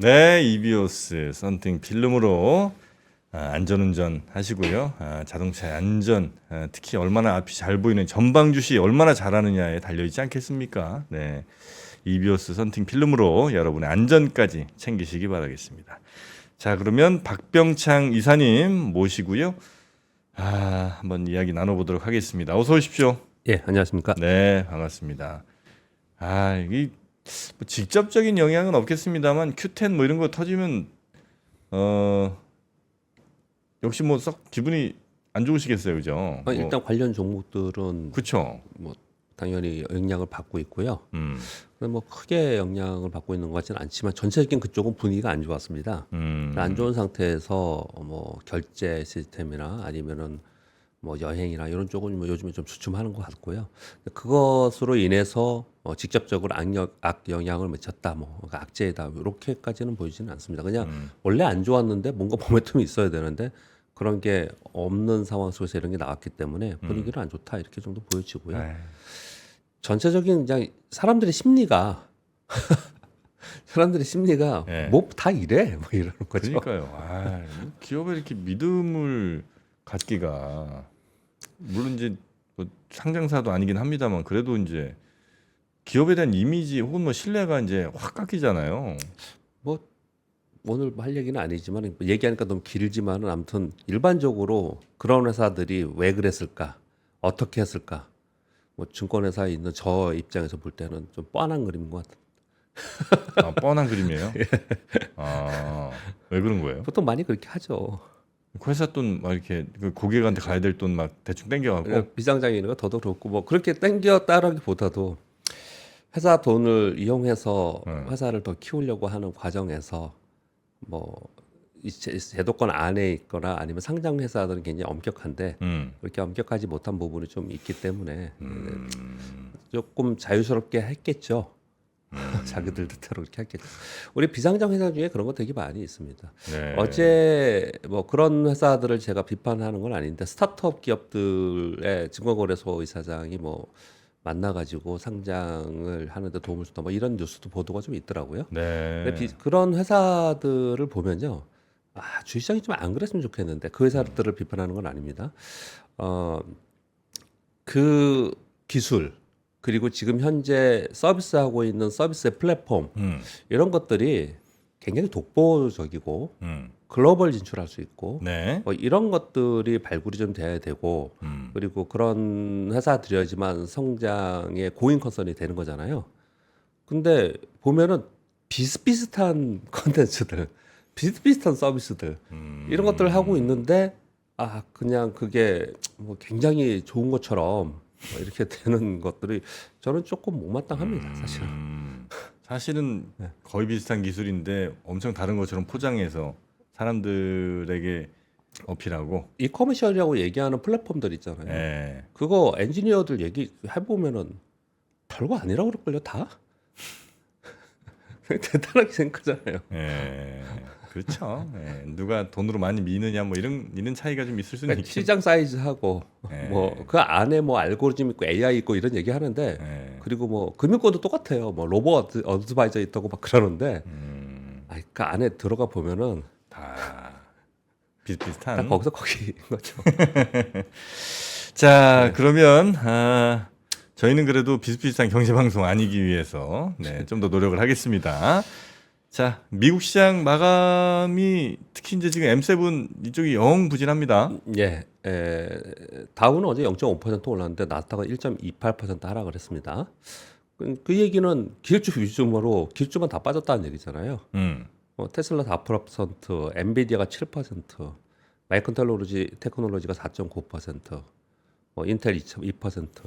네, 이비오스 썬팅 필름으로 안전운전 하시고요. 자동차의 안전, 특히 얼마나 앞이 잘 보이는 전방주시 얼마나 잘하느냐에 달려있지 않겠습니까? 네, 이비오스 썬팅 필름으로 여러분의 안전까지 챙기시기 바라겠습니다. 자, 그러면 박병창 이사님 모시고요. 한번 이야기 나눠보도록 하겠습니다. 어서 오십시오. 예, 안녕하십니까? 네, 반갑습니다. 이게 뭐 직접적인 영향은 없겠습니다만 Q10 뭐 이런 거 터지면 역시 뭐 썩 기분이 안 좋으시겠어요, 그죠? 일단 관련 종목들은 그쵸. 뭐 당연히 영향을 받고 있고요. 음, 근데 뭐 크게 영향을 받고 있는 것 같지는 않지만 전체적인 그쪽은 분위기가 안 좋았습니다. 안 좋은 상태에서 뭐 결제 시스템이나 아니면은 뭐 여행이나 이런 쪽은 뭐 요즘에 좀 주춤하는 것 같고요. 그것으로 인해서 직접적으로 악영향을 미쳤다, 뭐 그러니까 악재다 이렇게까지는 보이지는 않습니다. 그냥 원래 안 좋았는데 뭔가 모멘텀이 있어야 되는데 그런 게 없는 상황 속에서 이런 게 나왔기 때문에 분위기는 안 좋다 이렇게 정도 보여지고요. 에이, 전체적인 그냥 사람들의 심리가 예. 뭐 다 이래 뭐 이러는 거죠. 그러니까요. 기업에 이렇게 믿음을 갖기가 물론 이제 뭐 상장사도 아니긴 합니다만 그래도 이제 기업에 대한 이미지 혹은 뭐 신뢰가 이제 확 깎이잖아요. 뭐 오늘 할 얘기는 아니지만 얘기하니까 너무 길지만은 아무튼 일반적으로 그런 회사들이 왜 그랬을까, 어떻게 했을까, 뭐 증권회사에 있는 저 입장에서 볼 때는 좀 뻔한 그림인 것 같아요. 뻔한 그림이에요. 왜 그런 거예요? 보통 많이 그렇게 하죠. 그 회사 돈 막 이렇게 그 고객한테 가야 될 돈 막 대충 땡겨갖고 비상장에 있는 거 더더 그렇고 뭐 그렇게 땡겼다라기보다도 회사 돈을 이용해서 회사를 더 키우려고 하는 과정에서 뭐 이 제도권 안에 있거나 아니면 상장 회사들은 굉장히 엄격한데 그렇게 엄격하지 못한 부분이 좀 있기 때문에 조금 자유스럽게 했겠죠. 자기들 뜻대로 그렇게 했겠죠. 우리 비상장 회사 중에 그런 거 되게 많이 있습니다. 네. 어제 뭐 그런 회사들을 제가 비판하는 건 아닌데 스타트업 기업들의 증권거래소 이사장이 뭐 만나가지고 상장을 하는데 도움을 줬다 뭐 이런 뉴스도 보도가 좀 있더라고요. 네. 근데 그런 회사들을 보면요, 주식시장이 좀 안 그랬으면 좋겠는데 그 회사들을 비판하는 건 아닙니다. 어, 그 기술 그리고 지금 현재 서비스하고 있는 서비스의 플랫폼 이런 것들이 굉장히 독보적이고 글로벌 진출할 수 있고 네. 뭐 이런 것들이 발굴이 좀 돼야 되고 그리고 그런 회사들이지만 성장의 고잉 컨선이 되는 거잖아요. 근데 보면은 비슷비슷한 컨텐츠들, 비슷비슷한 서비스들 이런 것들을 하고 있는데 그냥 그게 뭐 굉장히 좋은 것처럼 뭐 이렇게 되는 것들이 저는 조금 못마땅합니다, 사실은. 사실은 네. 거의 비슷한 기술인데 엄청 다른 것처럼 포장해서 사람들에게 어필하고. 이커머셜이라고 얘기하는 플랫폼들 있잖아요. 예. 그거 엔지니어들 얘기 해보면은 별거 아니라고 그럴걸요, 다? 대단하게 생각하잖아요. 예. 그렇죠. 예. 누가 돈으로 많이 미느냐 뭐 이런 차이가 좀 있을 수는 그러니까 있겠죠. 시장 사이즈하고 예. 뭐 그 안에 뭐 알고리즘 있고 AI 있고 이런 얘기 하는데 예. 그리고 뭐 금융권도 똑같아요. 뭐 로봇 어드바이저 있다고 막 그러는데 그 안에 들어가 보면은 다 다 비슷비슷한. 거기서 거기인 거죠. 자, 그러면 저희는 그래도 비슷비슷한 경제 방송 아니기 위해서 좀 더 노력을 하겠습니다. 자, 미국 시장 마감이 특히 이제 지금 M7 이쪽이 영 부진합니다. 예, 다우는 어제 0.5% 올랐는데 나스닥은 1.28% 하락을 했습니다. 그 얘기는 길주 위주로 길주만 다 빠졌다는 얘기잖아요. 테슬라 4%, 엔비디아가 7%, 마이크론 테크놀로지가 4.9%, 인텔 2%,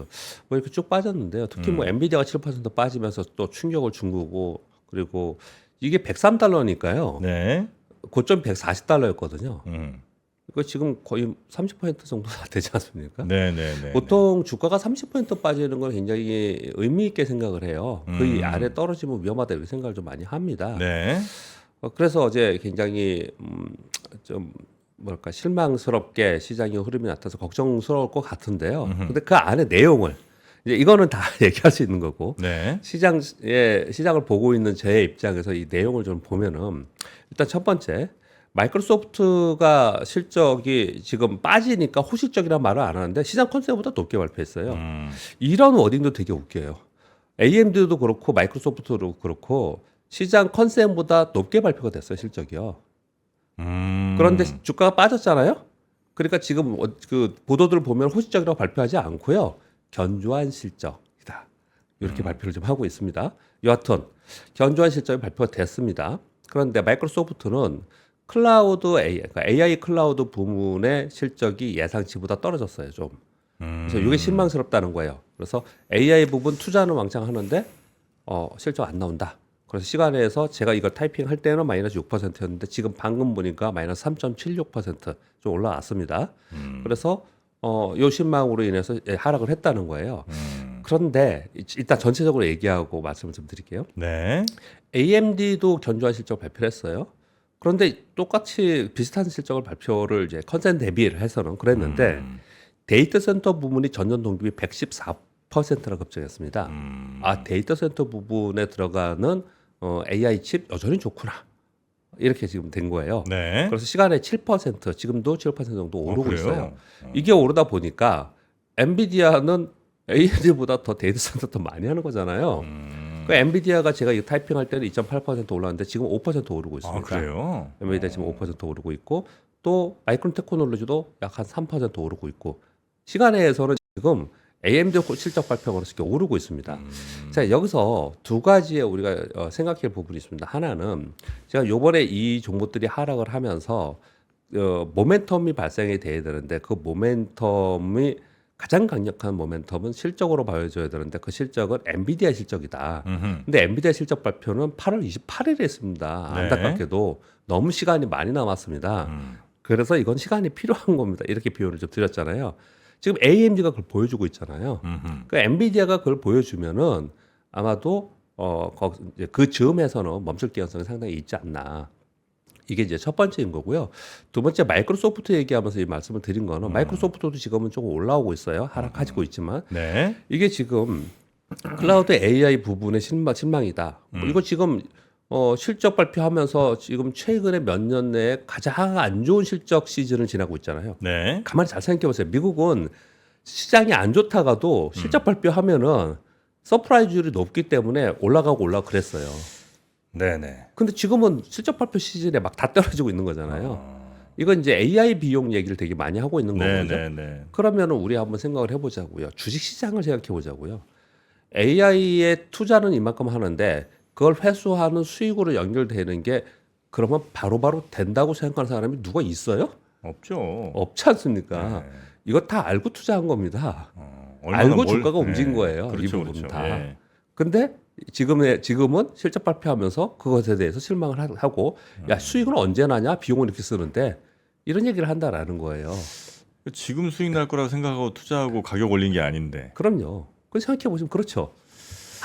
뭐 이렇게 쭉 빠졌는데요. 특히 뭐 엔비디아가 7% 빠지면서 또 충격을 준 거고, 그리고 이게 103달러니까요. 네. 고점 140달러였거든요. 음. 이거 지금 거의 30% 정도 다 되지 않습니까? 네. 보통 주가가 30% 빠지는 걸 굉장히 의미 있게 생각을 해요. 그 아래 떨어지면 위험하다 이렇게 생각을 좀 많이 합니다. 네. 그래서 어제 굉장히 좀 뭐랄까 실망스럽게 시장의 흐름이 나타나서 걱정스러울 것 같은데요. 근데 그 안에 내용을 이제 이거는 다 얘기할 수 있는 거고 네. 시장을 보고 있는 제 입장에서 이 내용을 좀 보면은 일단 첫 번째 마이크로소프트가 실적이 지금 빠지니까 호실적이라는 말을 안 하는데 시장 컨센서스보다 높게 발표했어요. 이런 워딩도 되게 웃겨요. AMD도 그렇고 마이크로소프트도 그렇고 시장 컨센서스보다 높게 발표가 됐어요, 실적이요. 그런데 주가가 빠졌잖아요. 그러니까 지금 그 보도들을 보면 호실적이라고 발표하지 않고요. 견조한 실적이다. 이렇게 발표를 좀 하고 있습니다. 여하튼 견조한 실적이 발표가 됐습니다. 그런데 마이크로소프트는 클라우드 그러니까 AI 클라우드 부문의 실적이 예상치보다 떨어졌어요, 좀. 그래서 이게 실망스럽다는 거예요. 그래서 AI 부분 투자는 왕창 하는데 실적 안 나온다. 그래서 시간에서 제가 이걸 타이핑할 때는 마이너스 6%였는데 지금 방금 보니까 마이너스 3.76%좀 올라왔습니다. 그래서 요 신망으로 인해서 하락을 했다는 거예요. 그런데 일단 전체적으로 얘기하고 말씀을 좀 드릴게요. 네. AMD도 견조한 실적 발표를 했어요. 그런데 똑같이 비슷한 실적을 발표를 이제 컨센 대비를 해서는 그랬는데 데이터 센터 부문이 전년 동기 114%나 급증했습니다. 데이터 센터 부분에 들어가는 AI 칩 여전히 좋구나. 이렇게 지금 된 거예요. 네. 그래서 시간에 7%, 지금도 7% 정도 오르고 그래요? 있어요. 이게 오르다 보니까 엔비디아는 AMD보다 더 데이터 센터 더 많이 하는 거잖아요. 그 엔비디아가 제가 이거 타이핑할 때는 2.8% 올랐는데 지금 5% 오르고 있습니다. 아, 그래요? 엔비디아 지금 5% 오르고 있고 또 마이크론 테크놀로지도 약 한 3% 오르고 있고 시간에서는 지금 AMD 실적 발표가 이렇게 오르고 있습니다. 자, 여기서 두 가지의 우리가 생각할 부분이 있습니다. 하나는 제가 요번에 이 종목들이 하락을 하면서 모멘텀이 발생이 돼야 되는데 그 모멘텀이 가장 강력한 모멘텀은 실적으로 보여줘야 되는데 그 실적은 엔비디아 실적이다. 근데 엔비디아 실적 발표는 8월 28일에 했습니다. 네. 안타깝게도 너무 시간이 많이 남았습니다. 그래서 이건 시간이 필요한 겁니다. 이렇게 비유를 좀 드렸잖아요. 지금 AMD가 그걸 보여주고 있잖아요. 그 엔비디아가 그걸 보여주면은 아마도 그 즈음에서는 멈출 가능성이 상당히 있지 않나. 이게 이제 첫 번째인 거고요. 두 번째 마이크로소프트 얘기하면서 이 말씀을 드린 거는 마이크로소프트도 지금은 조금 올라오고 있어요. 하락하고 있지만 네. 이게 지금 클라우드 AI 부분의 실망이다. 이거 지금 실적 발표하면서 지금 최근에 몇 년 내에 가장 안 좋은 실적 시즌을 지나고 있잖아요. 네. 가만히 잘 생각해 보세요. 미국은 시장이 안 좋다가도 실적 발표하면은 서프라이즈율이 높기 때문에 올라가고 그랬어요. 네네. 근데 지금은 실적 발표 시즌에 막 다 떨어지고 있는 거잖아요. 이건 이제 AI 비용 얘기를 되게 많이 하고 있는 거거든요. 네네네. 그러면은 우리 한번 생각을 해보자고요. 주식 시장을 생각해 보자고요. AI에 투자는 이만큼 하는데 그걸 회수하는 수익으로 연결되는 게 그러면 바로바로 된다고 생각하는 사람이 누가 있어요? 없죠. 없지 않습니까? 네. 이거 다 알고 투자한 겁니다. 얼마나 알고 뭘- 주가가 네. 움직인 거예요. 이 그렇죠, 부분 그렇죠. 다. 예. 근데 지금은 실적 발표하면서 그것에 대해서 실망을 하고 야 수익은 언제 나냐 비용을 이렇게 쓰는데 이런 얘기를 한다라는 거예요. 지금 수익 날 거라고 생각하고 투자하고 가격 올린 게 아닌데. 그럼요. 그 생각해 보시면 그렇죠.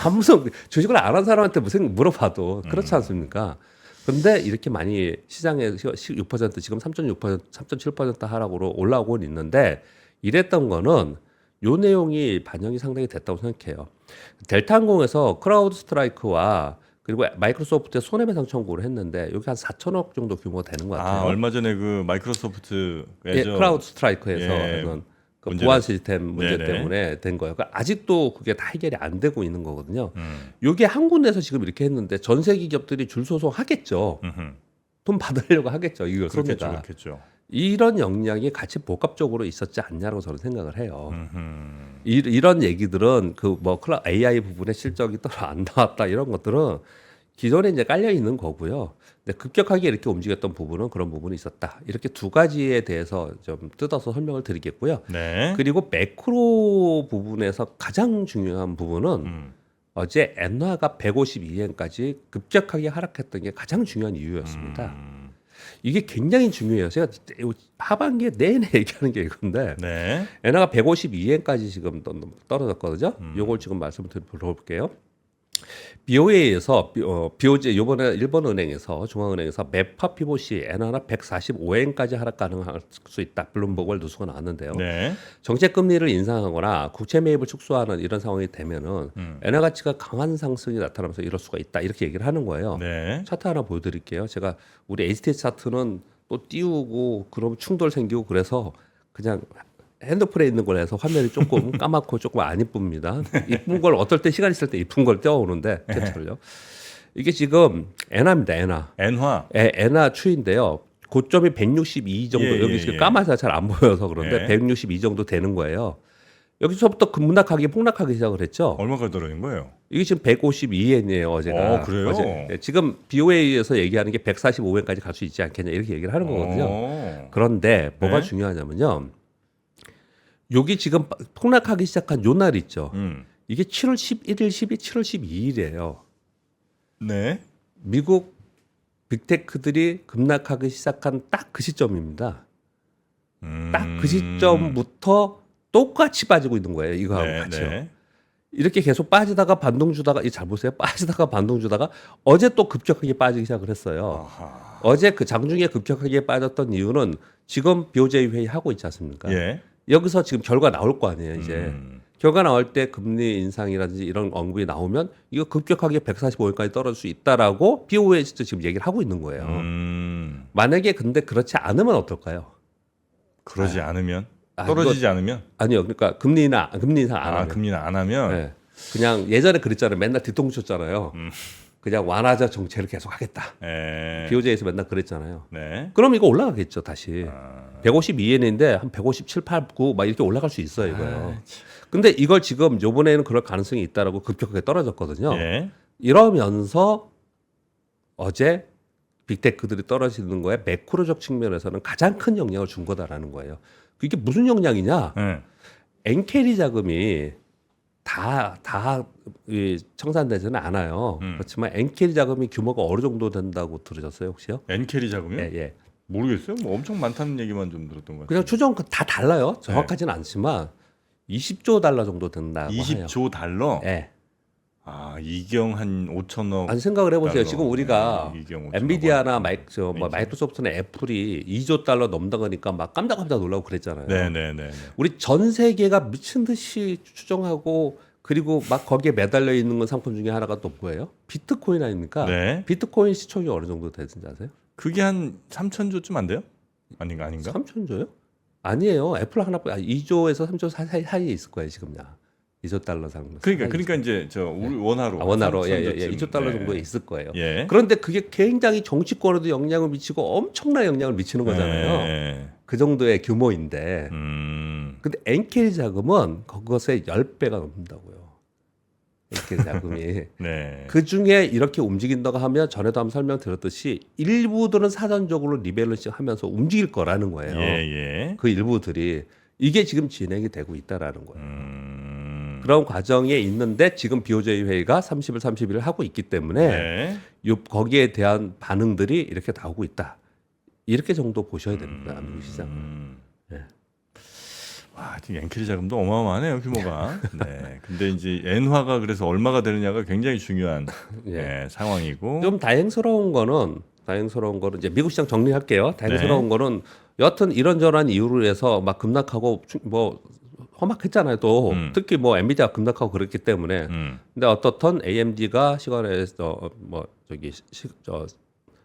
아무도 주식을 안 한 사람한테 무슨 물어봐도 그렇지 않습니까? 근데 이렇게 많이 시장에 6% 지금 3.6% 3.7% 하락으로 올라오고 있는데 이랬던 거는 요 내용이 반영이 상당히 됐다고 생각해요. 델타항공에서 크라우드 스트라이크와 그리고 마이크로소프트에 손해배상 청구를 했는데 여기 한 4천억 정도 규모가 되는 것 같아요. 얼마 전에 그 마이크로소프트에서 예, 크라우드 스트라이크에서 예, 그 문제를- 보안 시스템 문제 네네. 때문에 된 거예요. 그러니까 아직도 그게 다 해결이 안 되고 있는 거거든요. 이게 한 군데서 지금 이렇게 했는데 전 세계 기업들이 줄 소송하겠죠. 돈 받으려고 하겠죠. 이걸 그렇겠죠, 손해다. 그렇겠죠. 이런 역량이 같이 복합적으로 있었지 않냐고 저는 생각을 해요. 이런 얘기들은 그 뭐 AI 부분의 실적이 또 안 나왔다 이런 것들은 기존에 이제 깔려 있는 거고요. 근데 급격하게 이렇게 움직였던 부분은 그런 부분이 있었다. 이렇게 두 가지에 대해서 좀 뜯어서 설명을 드리겠고요. 네. 그리고 매크로 부분에서 가장 중요한 부분은 어제 엔화가 152엔까지 급격하게 하락했던 게 가장 중요한 이유였습니다. 이게 굉장히 중요해요. 제가 하반기에 내내 얘기하는 게 이건데 네. 엔화가 152엔까지 지금 떨어졌거든요. 요걸 지금 말씀을 드려볼게요. BOA에서 BOJ 이번에 일본은행에서 중앙은행에서 매파 피보시 엔화나 145엔까지 하락 가능할 수 있다. 블룸버그 뉴스가 나왔는데요. 네. 정책 금리를 인상하거나 국채 매입을 축소하는 이런 상황이 되면은 엔화 가치가 강한 상승이 나타나면서 이럴 수가 있다. 이렇게 얘기를 하는 거예요. 네. 차트 하나 보여드릴게요. 제가 우리 HTS 차트는 또 띄우고 그러면 충돌 생기고 그래서 그냥 핸드폰에 있는 걸 해서 화면이 조금 까맣고 조금 안 이쁩니다. 이쁜 걸 어떨 때 시간 있을 때 이쁜 걸 떼어오는데 캡처를요. 이게 지금 엔화입니다. 엔화. 엔화. 엔화 추인데요. 고점이 162 정도 예, 여기 예, 지금 예. 까마서 잘 안 보여서 그런데 예. 162 정도 되는 거예요. 여기서부터 급락하기 폭락하기 시작을 했죠. 얼마까지 떨어진 거예요? 이게 지금 152엔이에요 어제가. 그래요? 어제. 네, 지금 BOA에서 얘기하는 게 145엔까지 갈 수 있지 않겠냐 이렇게 얘기를 하는 거거든요. 그런데 뭐가 네. 중요하냐면요. 여기 지금 폭락하기 시작한 요 날 있죠. 이게 7월 11일, 12일, 7월 12일이에요. 네. 미국 빅테크들이 급락하기 시작한 딱 그 시점입니다. 딱 그 시점부터 똑같이 빠지고 있는 거예요. 이거하고 네, 같이요. 네. 이렇게 계속 빠지다가 반동 주다가 이 잘 보세요. 빠지다가 반동 주다가 어제 또 급격하게 빠지기 시작을 했어요. 아하. 어제 그 장중에 급격하게 빠졌던 이유는 지금 BOJ 회의 하고 있지 않습니까? 예. 여기서 지금 결과 나올 거 아니에요, 이제. 음. 결과 나올 때 금리 인상이라든지 이런 언급이 나오면 이거 급격하게 145원까지 떨어질 수 있다라고 BOE도 지금 얘기를 하고 있는 거예요. 만약에 근데 그렇지 않으면 어떨까요? 그러지 않으면 아, 떨어지지 않으면 아니요, 그러니까 금리 인상 안 하면. 금리는 안 하면 네. 그냥 예전에 그랬잖아요. 맨날 뒤통수 쳤잖아요. 그냥 완화자 정책을 계속 하겠다. 예. BOJ에서 맨날 그랬잖아요. 네. 그럼 이거 올라가겠죠, 다시. 152엔인데 한 157, 8, 9 막 이렇게 올라갈 수 있어요, 이거요. 근데 이걸 지금 요번에는 그럴 가능성이 있다라고 급격하게 떨어졌거든요. 예. 이러면서 어제 빅테크들이 떨어지는 거에 매크로적 측면에서는 가장 큰 영향을 준 거다라는 거예요. 이게 무슨 영향이냐? 예. 엔캐리 자금이 다 청산되지는 않아요. 그렇지만 엔캐리 자금이 규모가 어느 정도 된다고 들으셨어요, 혹시요? 엔캐리 자금이요? 예, 예. 모르겠어요. 뭐 엄청 많다는 얘기만 좀 들었던 것 같아요. 그냥 추정 다 달라요. 정확하지는 않지만 20조 달러 정도 된다고 해요. 20조 달러? 예. 아, 이경 한 5천억. 아니 생각을 해보세요. 달러. 지금 우리가 네, 이경 5천억 엔비디아나 원. 마이크로소프트나 애플이 2조 달러 넘다가니까 막 깜짝깜짝 놀라고 그랬잖아요. 네네네. 우리 전 세계가 미친 듯이 추정하고 그리고 막 거기에 매달려 있는 건 상품 중에 하나가 또 뭐예요? 비트코인 아닙니까? 네. 비트코인 시총이 어느 정도 되는지 아세요? 그게 한 3천조쯤 안 돼요? 아닌가? 3천조요? 아니에요. 애플 하나 2조에서 3조 사이에 있을 거예요 지금 야. 2조 달러 상품. 그러니까 이제 저 우리 원화로 원화로 3천조쯤. 2조 달러 정도에 있을 거예요. 예. 그런데 그게 굉장히 정치권에도 영향을 미치고 엄청난 영향을 미치는 거잖아요. 예. 그 정도의 규모인데. 근데 엔캐리 자금은 그것의 10배가 넘는다고요. 엔캐리 자금이. 네. 그 중에 이렇게 움직인다고 하면 전에도 한번 설명드렸듯이 일부들은 사전적으로 리밸런싱 하면서 움직일 거라는 거예요. 예. 그 일부들이. 이게 지금 진행이 되고 있다라는 거예요. 그런 과정에 있는데 지금 BOJ 회의가 30일, 30일을 하고 있기 때문에 네. 거기에 대한 반응들이 이렇게 나오고 있다. 이렇게 정도 보셔야 됩니다. 미국 시장. 네. 와, 지금 엔캐리 자금도 어마어마하네요, 규모가. 네. 근데 이제 엔화가 그래서 얼마가 되느냐가 굉장히 중요한 예. 상황이고. 좀 다행스러운 거는 이제 미국 시장 정리할게요. 다행스러운 거는 여하튼 이런저런 이유로 해서 막 급락하고 뭐 험악했잖아요. 또 특히 뭐 엔비디아 급락하고 그랬기 때문에. 근데 어떻든 AMD가 시간에서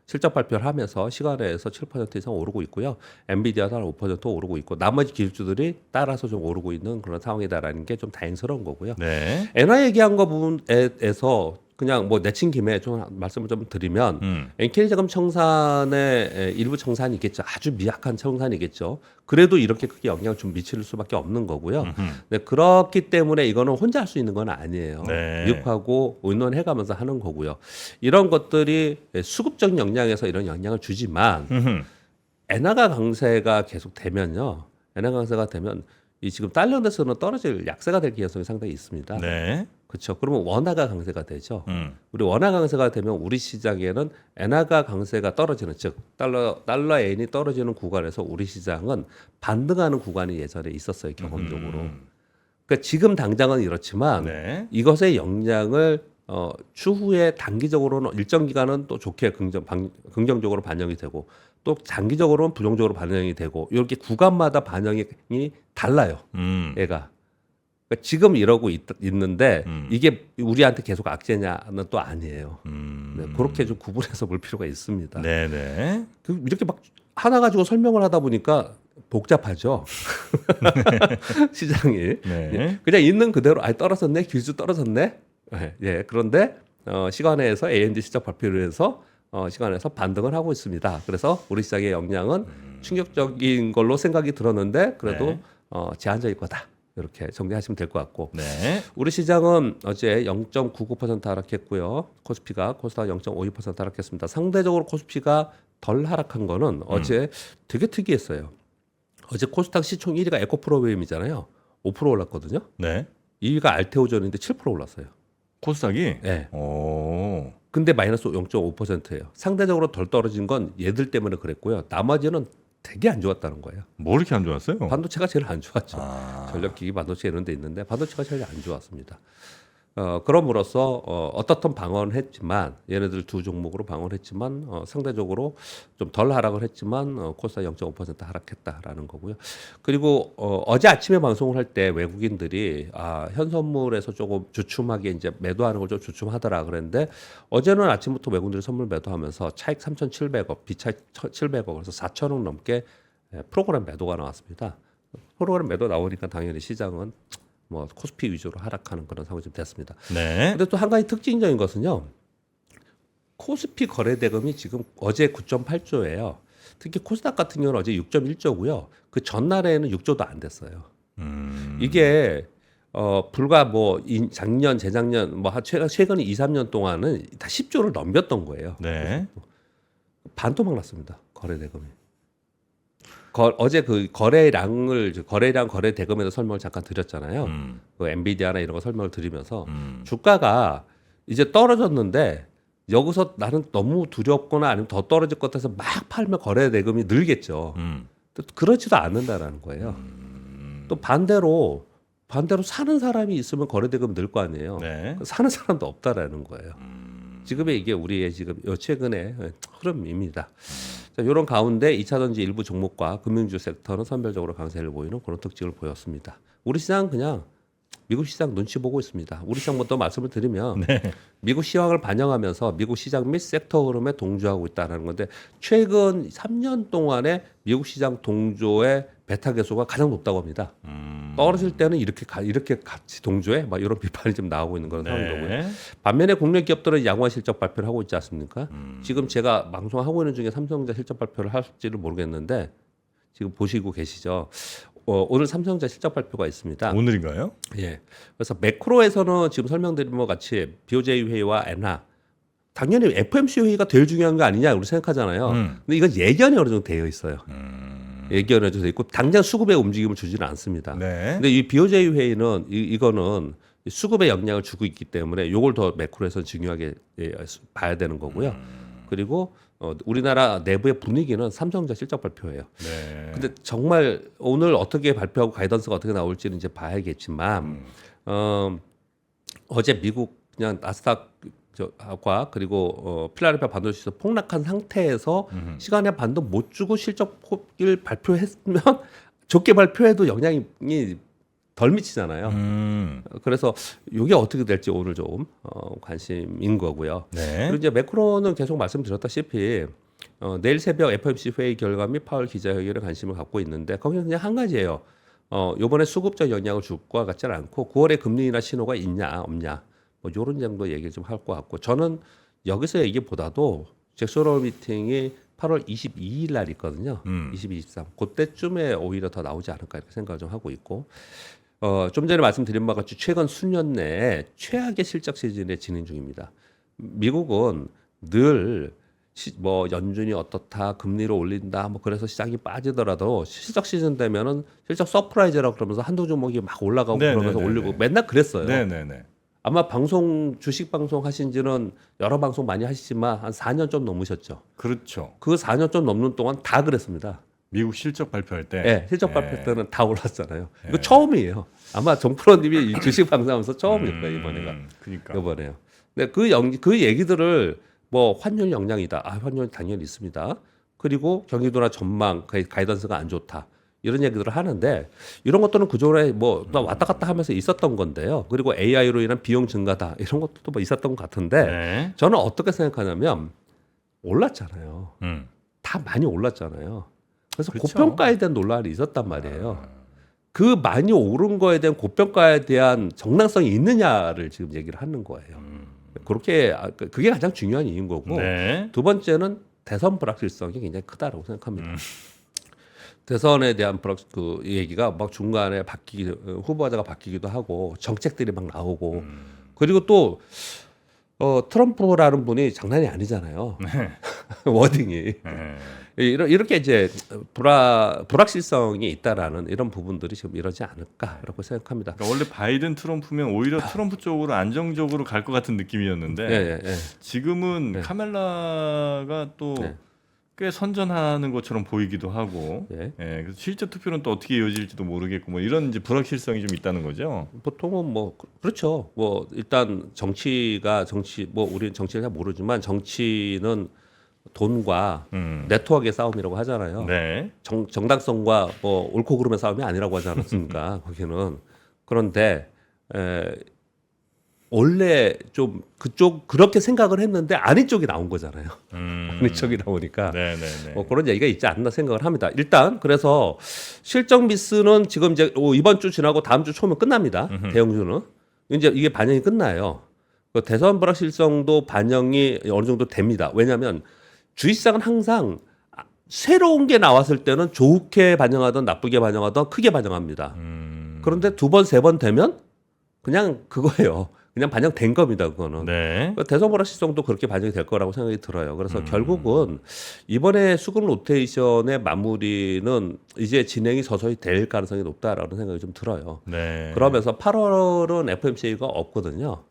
실적 발표를 하면서 시간에서 7% 이상 오르고 있고요. 엔비디아도 한 5% 오르고 있고 나머지 기술주들이 따라서 좀 오르고 있는 그런 상황이다라는 게 좀 다행스러운 거고요. 네. 엔화 얘기한 거 부분에서 그냥 뭐 내친 김에 좀 말씀을 좀 드리면 엔캐리 자금 청산의 일부 청산이 있겠죠. 아주 미약한 청산이겠죠. 그래도 이렇게 크게 영향을 좀 미칠 수밖에 없는 거고요. 네, 그렇기 때문에 이거는 혼자 할 수 있는 건 아니에요. 네. 미국하고 의논해가면서 하는 거고요. 이런 것들이 수급적인 영향에서 이런 영향을 주지만 엔화가 강세가 계속 되면요. 엔화 강세가 되면 이 지금 달러 대수는 떨어질 약세가 될 가능성이 상당히 있습니다. 네. 그렇죠. 그러면 원화가 강세가 되죠. 우리 원화 강세가 되면 우리 시장에는 엔화가 강세가 떨어지는 즉 달러 엔이 떨어지는 구간에서 우리 시장은 반등하는 구간이 예전에 있었어요 경험적으로. 그러니까 지금 당장은 이렇지만 네. 이것의 영향을 추후에 단기적으로는 일정 기간은 또 좋게 긍정적으로 반영이 되고 또 장기적으로는 부정적으로 반영이 되고 이렇게 구간마다 반영이 달라요. 얘가. 그러니까 지금 이러고 있는데 이게 우리한테 계속 악재냐는 또 아니에요. 네, 그렇게 좀 구분해서 볼 필요가 있습니다. 네네. 이렇게 막 하나 가지고 설명을 하다 보니까 복잡하죠. 시장이. 네. 그냥 있는 그대로 떨어졌네. 기술 떨어졌네. 예. 그런데 시간에서 AMD 실적 발표를 해서 시간에서 반등을 하고 있습니다. 그래서 우리 시장의 영향은 충격적인 걸로 생각이 들었는데 그래도 네. 제한적일 거다. 이렇게 정리하시면 될 것 같고. 네. 우리 시장은 어제 0.99% 하락했고요. 코스피가 0.52% 하락했습니다. 상대적으로 코스피가 덜 하락한 거는 어제 되게 특이했어요. 어제 코스닥 시총 1위가 에코프로비움이잖아요. 5% 올랐거든요. 네. 2위가 알테오전인데 7% 올랐어요. 코스닥이. 네. 오. 근데 마이너스 0.5%예요. 상대적으로 덜 떨어진 건 얘들 때문에 그랬고요. 나머지는 되게 안 좋았다는 거예요. 뭐 이렇게 안 좋았어요? 반도체가 제일 안 좋았죠. 아. 전력기기 반도체 이런 데 있는데 반도체가 제일 안 좋았습니다. 그럼으로써 어떻든 방어는 했지만 얘네들 두 종목으로 방어를 했지만 상대적으로 좀 덜 하락을 했지만 코스닥 0.5% 하락했다라는 거고요. 그리고 어제 아침에 방송을 할 때 외국인들이 현선물에서 조금 주춤하게 이제 매도하는 걸 좀 주춤하더라 그랬는데 어제는 아침부터 외국인들이 선물 매도하면서 차익 3,700억, 비차익 700억 그래서 4,000억 넘게 프로그램 매도가 나왔습니다. 프로그램 매도 나오니까 당연히 시장은 뭐 코스피 위주로 하락하는 그런 상황이 좀 됐습니다. 네. 근데 또 한 가지 특징적인 것은요. 코스피 거래 대금이 지금 어제 9.8조예요. 특히 코스닥 같은 경우는 어제 6.1조고요. 그 전날에는 6조도 안 됐어요. 이게 불과 뭐 작년, 재작년 뭐 최근 2, 3년 동안은 다 10조를 넘겼던 거예요. 네. 반토막 났습니다. 거래 대금이. 어제 그 거래량 거래 대금에도 설명을 잠깐 드렸잖아요. 그 엔비디아나 이런 거 설명을 드리면서 주가가 이제 떨어졌는데 여기서 나는 너무 두렵거나 아니면 더 떨어질 것 같아서 막 팔면 거래 대금이 늘겠죠. 또 그렇지도 않는다라는 거예요. 또 반대로 사는 사람이 있으면 거래 대금 늘 거 아니에요. 네. 사는 사람도 없다라는 거예요. 지금의 이게 우리의 지금 최근의 흐름입니다. 자, 이런 가운데 2차전지 일부 종목과 금융주 섹터는 선별적으로 강세를 보이는 그런 특징을 보였습니다. 우리 시장 그냥 미국 시장 눈치 보고 있습니다. 우리 시장부터 말씀을 드리면 미국 시황을 반영하면서 미국 시장 및 섹터 흐름에 동조하고 있다는 건데 최근 3년 동안에 미국 시장 동조의 베타 계수가 가장 높다고 합니다. 떨어질 때는 이렇게 같이 동조해? 막 이런 비판이 좀 나오고 있는 그런 상황이고요. 네. 반면에 국내 기업들은 양호한 실적 발표를 하고 있지 않습니까? 지금 제가 방송하고 있는 중에 삼성전자 실적 발표를 할지를 모르겠는데 지금 보시고 계시죠? 오늘 삼성전자 실적 발표가 있습니다. 오늘인가요? 예. 그래서 매크로에서는 지금 설명드린 것 같이 BOJ 회의와 엔화 당연히 FMC 회의가 제일 중요한 거 아니냐 우리 생각하잖아요. 근데 이건 예견이 어느 정도 되어 있어요. 예견이 어느 정도 있고 당장 수급의 움직임을 주지는 않습니다. 네. 근데 이 BOJ 회의는 이거는 수급에 영향을 주고 있기 때문에 이걸 더 매크로에서는 중요하게 봐야 되는 거고요. 그리고 우리나라 내부의 분위기는 삼성전자 실적 발표예요. 네. 근데 정말 오늘 어떻게 발표하고 가이던스가 어떻게 나올지는 이제 봐야겠지만 어제 미국 그냥 나스닥과 그리고 필라델피아 반도체에서 폭락한 상태에서 시간에 반도 못 주고 실적을 발표했으면 좋게 발표해도 영향이 덜 미치잖아요. 그래서 이게 어떻게 될지 오늘 좀 관심인 거고요. 네. 그리고 이제 매크로는 계속 말씀드렸다시피 내일 새벽 FOMC 회의 결과 및 파월 기자회견에 관심을 갖고 있는데 거기는 그냥 한 가지예요. 이번에 수급적 영향을 줄 것 같지는 않고 9월에 금리 인하 신호가 있냐 없냐 뭐 이런 정도 얘기를 좀 할 것 같고 저는 여기서 얘기보다도 잭슨 미팅이 8월 22일 날 있거든요. 22, 23 그때쯤에 오히려 더 나오지 않을까 이렇게 생각을 좀 하고 있고 좀 전에 말씀드린 바와 같이 최근 수년 내에 최악의 실적 시즌에 진행 중입니다. 미국은 늘 뭐 연준이 어떻다, 금리를 올린다, 뭐 그래서 시장이 빠지더라도 실적 시즌 되면은 실적 서프라이즈라고 그러면서 한두 종목이 막 올라가고 그러면서 올리고 맨날 그랬어요. 네네네. 아마 주식 방송 하신지는 여러 방송 많이 하시지만 한 4년 좀 넘으셨죠. 그렇죠. 그 4년 좀 넘는 동안 다 그랬습니다. 미국 실적 발표할 때. 네, 실적 발표 때는 다 올랐잖아요. 이거 처음이에요. 아마 정프로님이 주식 방송하면서 처음일 거예요 이번에가. 그러니까. 이번에요. 근데 그 얘기들을 뭐 환율 영향이다. 환율 당연히 있습니다. 그리고 경기도나 전망, 가이던스가 안 좋다. 이런 얘기들을 하는데 이런 것들은 그전에 뭐 왔다 갔다 하면서 있었던 건데요. 그리고 AI로 인한 비용 증가다. 이런 것도 뭐 있었던 것 같은데 네. 저는 어떻게 생각하냐면 올랐잖아요. 다 많이 올랐잖아요. 그래서 그쵸. 고평가에 대한 논란이 있었단 말이에요. 그 많이 오른 거에 대한 고평가에 대한 정당성이 있느냐를 지금 얘기를 하는 거예요. 그렇게 그게 가장 중요한 이유인 거고 네. 두 번째는 대선 불확실성이 굉장히 크다라고 생각합니다. 대선에 대한 그 얘기가 막 중간에 후보자가 바뀌기도 하고 정책들이 막 나오고 그리고 또 트럼프라는 분이 장난이 아니잖아요. 워딩이 네. 이렇게 이제 불확실성이 있다라는 이런 부분들이 지금 이러지 않을까라고 생각합니다. 그러니까 원래 바이든 트럼프면 오히려 트럼프 쪽으로 안정적으로 갈 것 같은 느낌이었는데 예. 지금은 네. 카멜라가 또 네. 꽤 선전하는 것처럼 보이기도 하고 예. 그래서 실제 투표는 또 어떻게 이어질지도 모르겠고 뭐 이런 이제 불확실성이 좀 있다는 거죠. 보통은 뭐 그렇죠. 뭐 일단 정치 뭐 우리는 정치를 잘 모르지만 정치는 돈과 네트워크의 싸움이라고 하잖아요. 네. 정당성과 뭐 옳고 그름의 싸움이 아니라고 하지 않았습니까? 거기는. 그런데 원래 좀 그렇게 생각을 했는데 아닌 쪽이 나온 거잖아요. 아닌 쪽이 나오니까 네네네. 뭐 그런 얘기가 있지 않나 생각을 합니다. 일단 그래서 실적 미스는 지금 이제 이번 주 지나고 다음 주 초면 끝납니다. 대형주는 이제 이게 반영이 끝나요. 그 대선 불확실성도 반영이 어느 정도 됩니다. 왜냐하면 주식시장은 항상 새로운 게 나왔을 때는 좋게 반영하든 나쁘게 반영하든 크게 반영합니다. 그런데 두 번, 세 번 되면 그냥 그거예요. 그냥 반영된 겁니다. 그거는. 네. 대선 불확실성도 그렇게 반영이 될 거라고 생각이 들어요. 그래서 결국은 이번에 수급 로테이션의 마무리는 이제 진행이 서서히 될 가능성이 높다라는 생각이 좀 들어요. 네. 그러면서 8월은 FMC가 없거든요.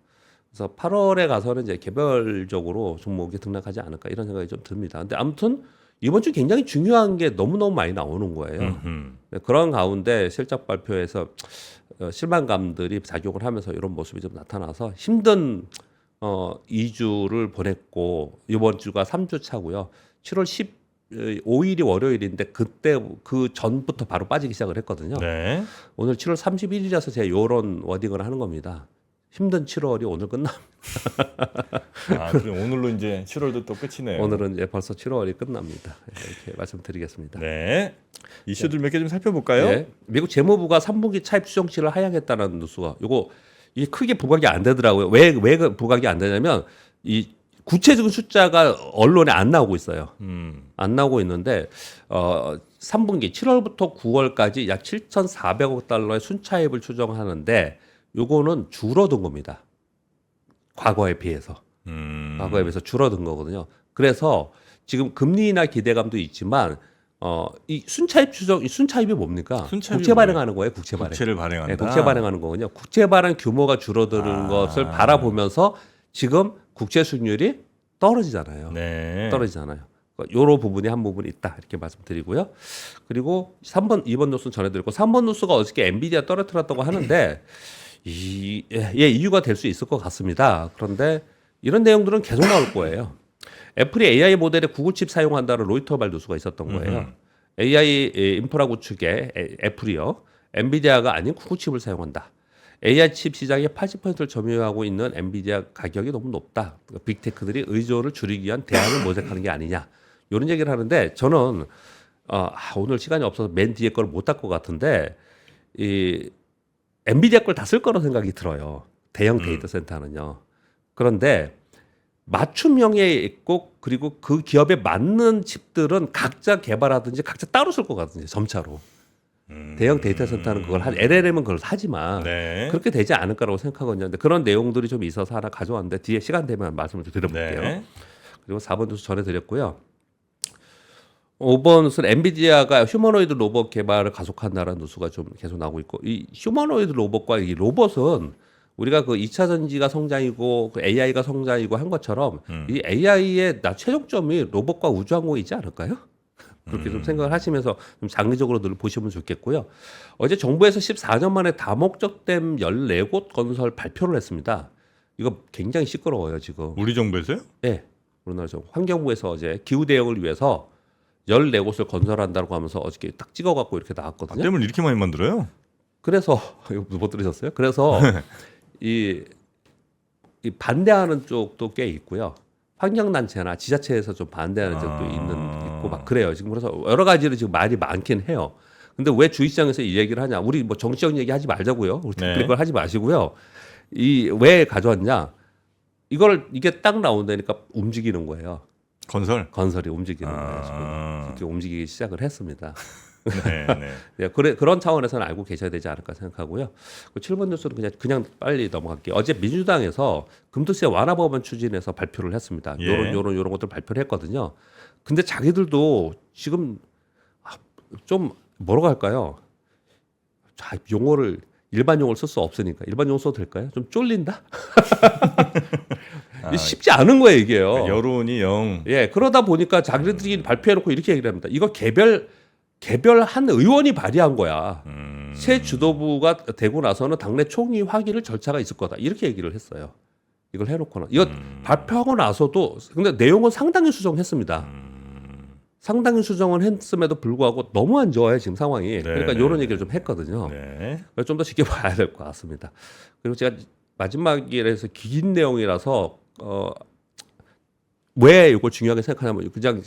그래서 8월에 가서는 이제 개별적으로 종목이 등락하지 않을까 이런 생각이 좀 듭니다. 근데 아무튼 이번 주 굉장히 중요한 게 너무너무 많이 나오는 거예요. 네, 그런 가운데 실적 발표에서 실망감들이 작용을 하면서 이런 모습이 좀 나타나서 힘든 2주를 보냈고 이번 주가 3주 차고요. 7월 15일이 월요일인데 그때 그 전부터 바로 빠지기 시작을 했거든요. 네. 오늘 7월 31일이라서 제가 이런 워딩을 하는 겁니다. 힘든 7월이 오늘 끝나. 그럼 오늘로 이제 7월도 또 끝이네요. 오늘은 이제 벌써 7월이 끝납니다. 이렇게 말씀드리겠습니다. 네. 이슈들 몇 개 좀 살펴볼까요? 네. 미국 재무부가 3분기 차입 추정치를 하향했다는 뉴스가 이게 크게 부각이 안 되더라고요. 왜 부각이 안 되냐면 이 구체적인 숫자가 언론에 안 나오고 있어요. 안 나오고 있는데 3분기 7월부터 9월까지 약 7,400억 달러의 순차입을 추정하는데 요거는 줄어든 겁니다. 과거에 비해서. 과거에 비해서 줄어든 거거든요. 그래서 지금 금리 인하 기대감도 있지만 이 순차입이 뭡니까? 순차입이 국채 발행하는 거예요. 국채 발행. 국채를 발행한다. 네, 국채 발행하는 거거든요. 국채 발행 규모가 줄어드는 것을 바라보면서 지금 국채 수익률이 떨어지잖아요. 네. 떨어지잖아요. 요런 부분이 한 부분이 있다 이렇게 말씀드리고요. 그리고 2번 뉴스는 전해드렸고 3번 뉴스가 어저께 엔비디아 떨어뜨렸다고 하는데 이유가 될 수 있을 것 같습니다. 그런데 이런 내용들은 계속 나올 거예요. 애플이 AI 모델에 구글 칩 사용한다는 로이터발 뉴스가 있었던 거예요. AI 인프라 구축에 애플이요. 엔비디아가 아닌 구글 칩을 사용한다. AI 칩 시장의 80%를 점유하고 있는 엔비디아 가격이 너무 높다. 빅테크들이 의존을 줄이기 위한 대안을 모색하는 게 아니냐. 이런 얘기를 하는데 저는 오늘 시간이 없어서 맨 뒤에 걸 못 할 것 같은데 이 엔비디아 걸 다 쓸 거라고 생각이 들어요. 대형 데이터 센터는요. 그런데 맞춤형에 있고 그리고 그 기업에 맞는 칩들은 각자 개발하든지 각자 따로 쓸 것 같은데 점차로. 대형 데이터 센터는 그걸 LLM은 그걸 하지만 네. 그렇게 되지 않을 거라고 생각하거든요. 근데 그런 내용들이 좀 있어서 하나 가져왔는데 뒤에 시간 되면 말씀을 좀 드려볼게요. 네. 그리고 4번 뉴스 전해드렸고요. 5번 뉴스는 엔비디아가 휴머노이드 로봇 개발을 가속한다는 뉴스가 좀 계속 나오고 있고 이 휴머노이드 로봇과 이 로봇은 우리가 그 2차 전지가 성장이고 그 AI가 성장이고 한 것처럼 이 AI의 최종점이 로봇과 우주항공이지 않을까요? 그렇게 좀 생각을 하시면서 좀 장기적으로 늘 보시면 좋겠고요. 어제 정부에서 14년 만에 다목적댐 14곳 건설 발표를 했습니다. 이거 굉장히 시끄러워요 지금. 우리 정부에서요? 네, 우리나라 정 환경부에서 어제 기후 대응을 위해서 14곳을 건설한다고 하면서 어저께 딱 찍어갖고 이렇게 나왔거든요. 댐을 이렇게 많이 만들어요? 그래서 이거 못 들으셨어요? 그래서 이 반대하는 쪽도 꽤 있고요. 환경단체나 지자체에서 좀 반대하는 쪽도 있고 막 그래요. 지금 그래서 여러 가지로 지금 말이 많긴 해요. 근데 왜 주식시장에서 이 얘기를 하냐? 우리 뭐 정치적 얘기 하지 말자고요. 우리 네. 그걸 하지 마시고요. 이 왜 가져왔냐? 이게 딱 나온다니까 움직이는 거예요. 건설이 움직이는 거예요. 지금 이렇게 움직이기 시작을 했습니다. 네, 네. 네, 그런 차원에서는 알고 계셔야 되지 않을까 생각하고요. 7번 뉴스는 그냥 빨리 넘어갈게요. 어제 민주당에서 금투세 완화 법안 추진해서 발표를 했습니다. 예. 요런 것들 발표를 했거든요. 근데 자기들도 지금 좀 뭐라고 할까요? 자, 일반 용어를 쓸 수 없으니까 일반 용어 써도 될까요? 좀 쫄린다? 쉽지 않은 거예요, 이게요. 그러니까 여론이 영. 예, 그러다 보니까 자기들이 발표해놓고 이렇게 얘기를 합니다. 이거 개별한 의원이 발의한 거야. 새 주도부가 되고 나서는 당내 총리 확인을 절차가 있을 거다. 이렇게 얘기를 했어요. 이걸 해놓고는. 이거 발표하고 나서도 근데 내용은 상당히 수정했습니다. 상당히 수정을 했음에도 불구하고 너무 안 좋아요, 지금 상황이. 네, 그러니까 네, 이런 얘기를 좀 했거든요. 네. 좀 더 지켜봐야 될 것 같습니다. 그리고 제가 마지막에 해서 긴 내용이라서 왜 이걸 중요하게 생각하냐면 그냥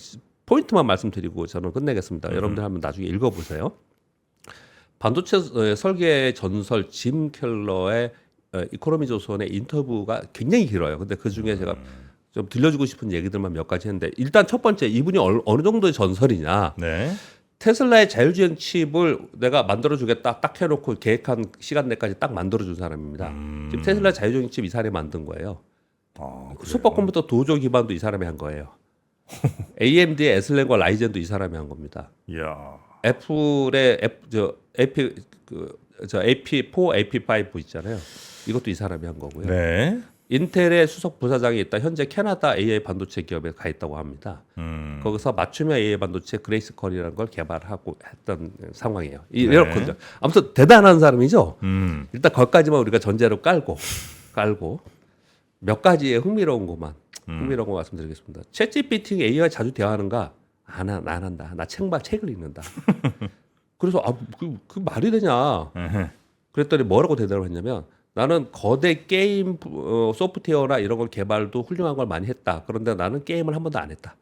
포인트만 말씀드리고 저는 끝내겠습니다. 여러분들 한번 나중에 읽어보세요. 반도체 설계 전설 짐 켈러의 이코노미 조선의 인터뷰가 굉장히 길어요. 근데 그 중에 제가 좀 들려주고 싶은 얘기들만 몇 가지 했는데 일단 첫 번째 이분이 어느 정도의 전설이냐. 네. 테슬라의 자율주행 칩을 내가 만들어주겠다 딱 해놓고 계획한 시간 내까지 딱 만들어준 사람입니다. 지금 테슬라 자율주행 칩 이 사람이 만든 거예요. 슈퍼컴퓨터 도조 기반도 이 사람이 한 거예요. AMD의 에슬렌과 라이젠도 이 사람이 한 겁니다. 이야. 애플의 AP4, AP5 있잖아요. 이것도 이 사람이 한 거고요. 네. 인텔의 수석 부사장이 있다. 현재 캐나다 AI 반도체 기업에 가 있다고 합니다. 거기서 맞춤형 AI 반도체 그레이스컬이라는 걸 개발하고 했던 상황이에요. 이렇거든요. 아무튼 대단한 사람이죠. 일단 거기까지만 우리가 전제로 깔고 몇 가지의 흥미로운 것만 말씀드리겠습니다. 챗GPT AI와 자주 대화하는가? 안 한다. 나 책을 읽는다. 그래서 그 말이 되냐? 그랬더니 뭐라고 대답을 했냐면 나는 거대 게임 소프트웨어나 이런 걸 개발도 훌륭한 걸 많이 했다. 그런데 나는 게임을 한 번도 안 했다.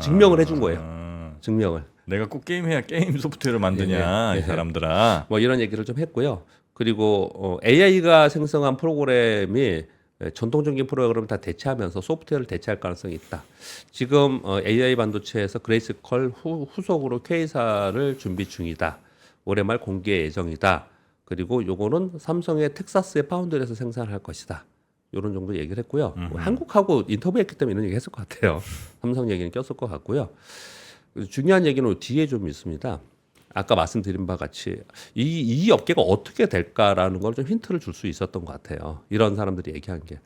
증명을 해준 거예요. 증명을. 내가 꼭 게임해야 게임 소프트웨어를 만드냐 이 사람들아. 뭐 이런 얘기를 좀 했고요. 그리고 AI가 생성한 프로그램이 전통적인 프로그램을 다 대체하면서 소프트웨어를 대체할 가능성이 있다. 지금 AI 반도체에서 그레이스컬 후속으로 K사를 준비 중이다. 올해 말 공개 예정이다. 그리고 요거는 삼성의 텍사스의 파운드에서 생산할 것이다. 이런 정도 얘기를 했고요. 한국하고 인터뷰했기 때문에 이런 얘기 했을 것 같아요. 삼성 얘기는 꼈을 것 같고요. 중요한 얘기는 뒤에 좀 있습니다. 아까 말씀드린 바와 같이 이 업계가 어떻게 될까라는 걸 좀 힌트를 줄 수 있었던 것 같아요. 이런 사람들이 얘기한 게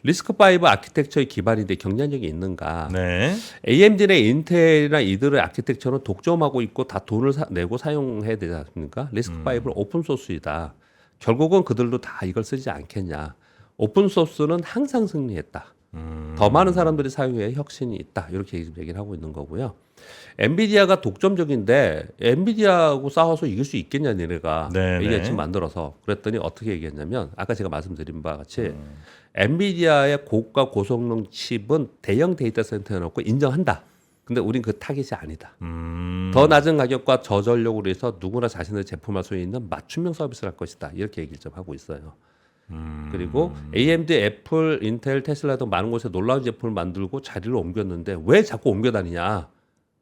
리스크5 아키텍처의 기반인데 경쟁력이 있는가? 네. AMD나 인텔이나 이들의 아키텍처는 독점하고 있고 다 돈을 내고 사용해야 되지 않습니까? 리스크5는 오픈 소스이다. 결국은 그들도 다 이걸 쓰지 않겠냐? 오픈 소스는 항상 승리했다. 더 많은 사람들이 사용해 혁신이 있다. 이렇게 얘기를 하고 있는 거고요. 엔비디아가 독점적인데 엔비디아하고 싸워서 이길 수 있겠냐 니네가 얘기했지 만들어서 그랬더니 어떻게 얘기했냐면 아까 제가 말씀드린 바와 같이 엔비디아의 고가 고성능 칩은 대형 데이터 센터에 넣고 인정한다. 근데 우린 그 타깃이 아니다. 더 낮은 가격과 저전력으로 해서 누구나 자신의 제품을 할 수 있는 맞춤형 서비스를 할 것이다. 이렇게 얘기를 좀 하고 있어요. 그리고 AMD, 애플, 인텔, 테슬라도 많은 곳에 놀라운 제품을 만들고 자리를 옮겼는데 왜 자꾸 옮겨 다니냐?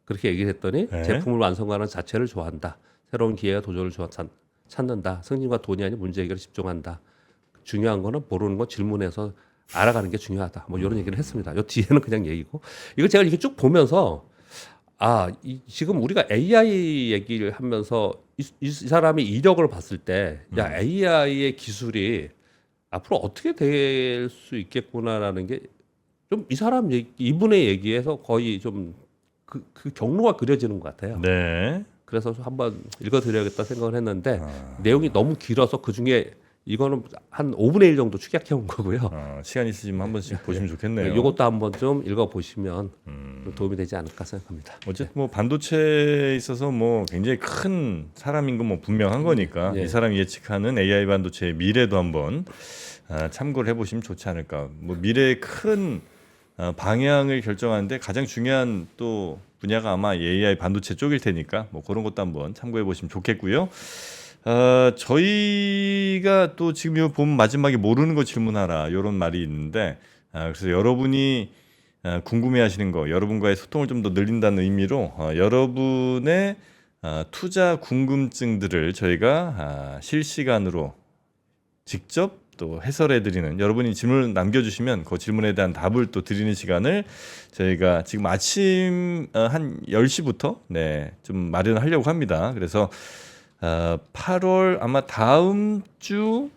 그렇게 얘기를 했더니 제품을 완성하는 자체를 좋아한다. 새로운 기회와 도전을 찾는다. 승진과 돈이 아닌 문제 해결에 집중한다. 중요한 거는 모르는 거 질문해서 알아가는 게 중요하다. 뭐 이런 얘기를 했습니다. 요 뒤에는 그냥 얘기고. 이거 제가 이렇게 쭉 보면서 지금 우리가 AI 얘기를 하면서 이 사람이 이력을 봤을 때 야, AI의 기술이 앞으로 어떻게 될 수 있겠구나라는 게 좀 이 사람 이분의 얘기에서 거의 좀 그 경로가 그려지는 것 같아요. 네. 그래서 한번 읽어드려야겠다 생각을 했는데 내용이 너무 길어서 그 중에 이거는 한 5분의 1 정도 축약해 온 거고요. 시간 있으시면 한 번씩 보시면 좋겠네요. 이것도 한번 좀 읽어보시면 도움이 되지 않을까 생각합니다. 어쨌든 뭐 반도체에 있어서 뭐 굉장히 큰 사람인 건 뭐 분명한 거니까 예. 이 사람이 예측하는 AI 반도체의 미래도 한번 참고를 해보시면 좋지 않을까. 뭐 미래의 큰 방향을 결정하는데 가장 중요한 또 분야가 아마 AI 반도체 쪽일 테니까 뭐 그런 것도 한번 참고해 보시면 좋겠고요. 저희가 또 지금 요 보면 마지막에 모르는 거 질문하라 이런 말이 있는데 그래서 여러분이 궁금해하시는 거 여러분과의 소통을 좀 더 늘린다는 의미로 여러분의 투자 궁금증들을 저희가 실시간으로 직접 또 해설해드리는 여러분이 질문을 남겨주시면 그 질문에 대한 답을 또 드리는 시간을 저희가 지금 아침 한 10시부터 좀 마련하려고 합니다. 그래서 8월 아마 다음 주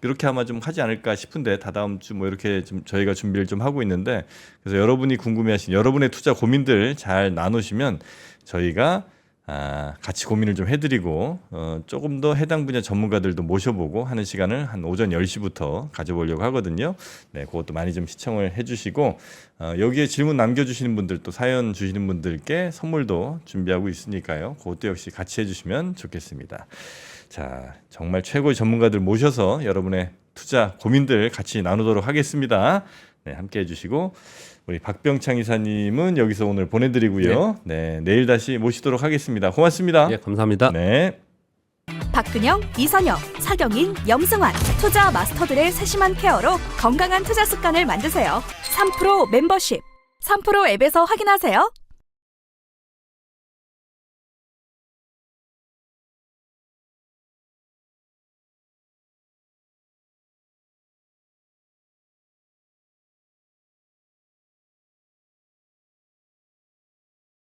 이렇게 아마 좀 하지 않을까 싶은데 다다음 주 뭐 이렇게 좀 저희가 준비를 좀 하고 있는데 그래서 여러분이 궁금해하신 여러분의 투자 고민들 잘 나누시면 저희가 같이 고민을 좀 해드리고 조금 더 해당 분야 전문가들도 모셔보고 하는 시간을 한 오전 10시부터 가져보려고 하거든요. 네, 그것도 많이 좀 시청을 해주시고 여기에 질문 남겨주시는 분들 또 사연 주시는 분들께 선물도 준비하고 있으니까요. 그것도 역시 같이 해주시면 좋겠습니다. 자, 정말 최고의 전문가들 모셔서 여러분의 투자 고민들 같이 나누도록 하겠습니다. 네, 함께 해주시고 우리 박병창 이사님은 여기서 오늘 보내드리고요. 네, 내일 다시 모시도록 하겠습니다. 고맙습니다. 예, 감사합니다. 네. 박근영, 이선영, 차경인, 염승환 투자 마스터들의 세심한 케어로 건강한 투자 습관을 만드세요. 3프로 멤버십 3프로 앱에서 확인하세요.